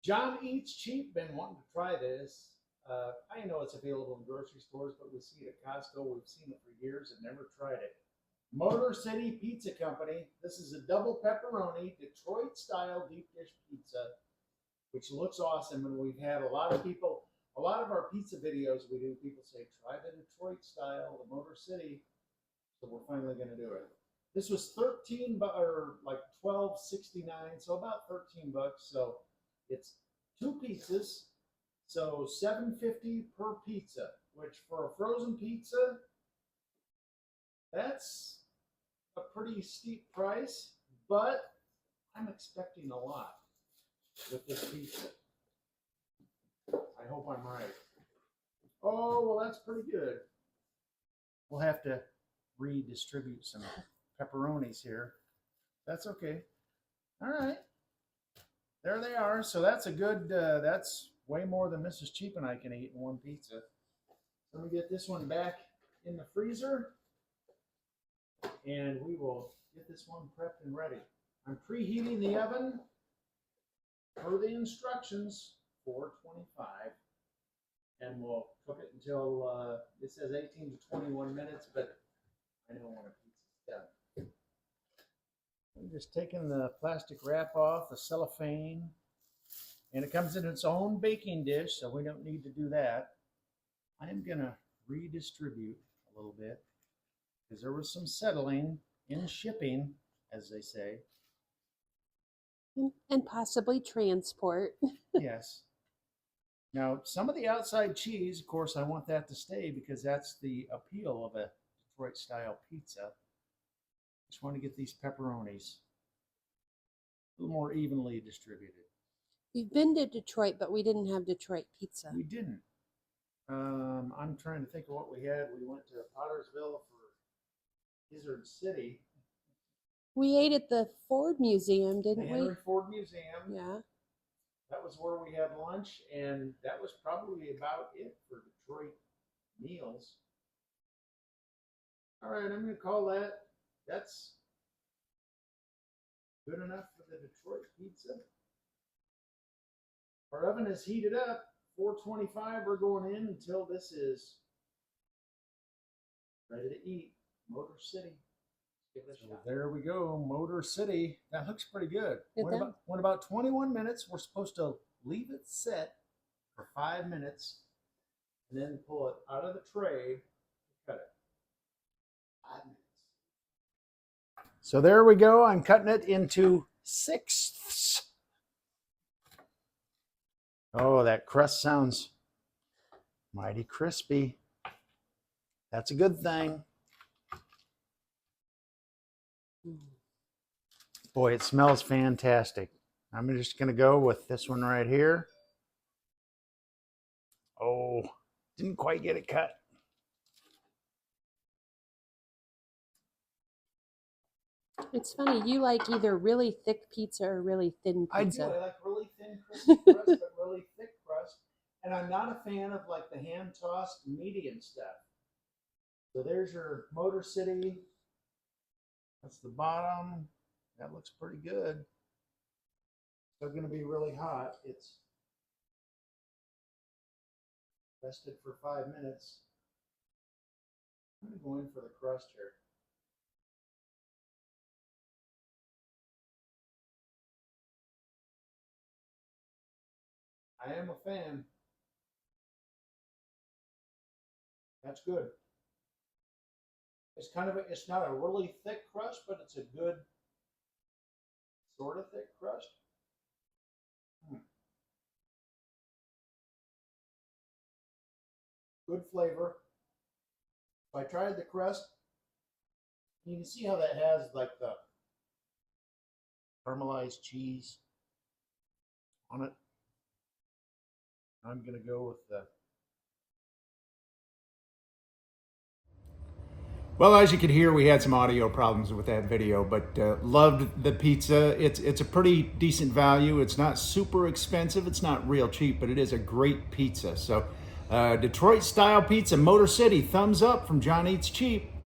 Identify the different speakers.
Speaker 1: John Eats Cheap. Been wanting to try this. I know it's available in grocery stores, but we see it at Costco. We've seen it for years and never tried it. Motor City Pizza Company. This is a double pepperoni, Detroit style deep dish pizza, which looks awesome. And we've had a lot of people, a lot of our pizza videos we do, people say, try the Detroit style, the Motor City. So we're finally going to do it. This was 13 or like 12.69, so about 13 bucks. So it's two pizzas, so $7.50 per pizza, which for a frozen pizza, that's a pretty steep price, but I'm expecting a lot with this pizza. I hope I'm right. Oh, well, that's pretty good. We'll have to redistribute some pepperonis here. That's okay. All right. There they are. So that's a good, that's way more than Mrs. Cheap and I can eat in one pizza. Let me get this one back in the freezer, and we will get this one prepped and ready. I'm preheating the oven per the instructions, 425, and we'll cook it until, it says 18 to 21 minutes, but I know when a pizza's done. I'm just taking the plastic wrap off, the cellophane, and it comes in its own baking dish, so we don't need to do that. I am going to redistribute a little bit because there was some settling in shipping, as they say.
Speaker 2: And possibly transport.
Speaker 1: Yes. Now, some of the outside cheese, of course, I want that to stay because that's the appeal of a Detroit-style pizza. Just want to get these pepperonis a little more evenly distributed.
Speaker 2: We've been to Detroit, but we didn't have Detroit pizza.
Speaker 1: We didn't. I'm trying to think of what we had. We went to Pottersville for Gizzard City.
Speaker 2: We ate at the Ford Museum, didn't we?
Speaker 1: The Henry Ford Museum.
Speaker 2: Yeah.
Speaker 1: That was where we had lunch, and that was probably about it for Detroit meals. All right, I'm going to call that's good enough for the Detroit pizza. Our oven is heated up, 425. We're going in until this is ready to eat. Motor City. Give it a shot. There we go, Motor City. That looks pretty good. When about 21 minutes, we're supposed to leave it set for 5 minutes and then pull it out of the tray, cut it. 5 minutes. So there we go. I'm cutting it into sixths. Oh, that crust sounds mighty crispy. That's a good thing. Boy, it smells fantastic. I'm just going to go with this one right here. Oh, didn't quite get it cut.
Speaker 2: It's funny, you like either really thick pizza or really thin pizza.
Speaker 1: I do. I like really thin, crispy crust, but really thick crust. And I'm not a fan of like the hand-tossed medium stuff. So there's your Motor City. That's the bottom. That looks pretty good. Still going to be really hot. It's rested for 5 minutes. I'm going to go in for the crust here. I am a fan. That's good. It's kind of it's not a really thick crust, but it's a good sort of thick crust. Good flavor. If I tried the crust, you can see how that has like the caramelized cheese on it. I'm going to go with the... Well, as you could hear, we had some audio problems with that video, but loved the pizza. It's a pretty decent value. It's not super expensive. It's not real cheap, but it is a great pizza. So Detroit style pizza, Motor City, thumbs up from John Eats Cheap.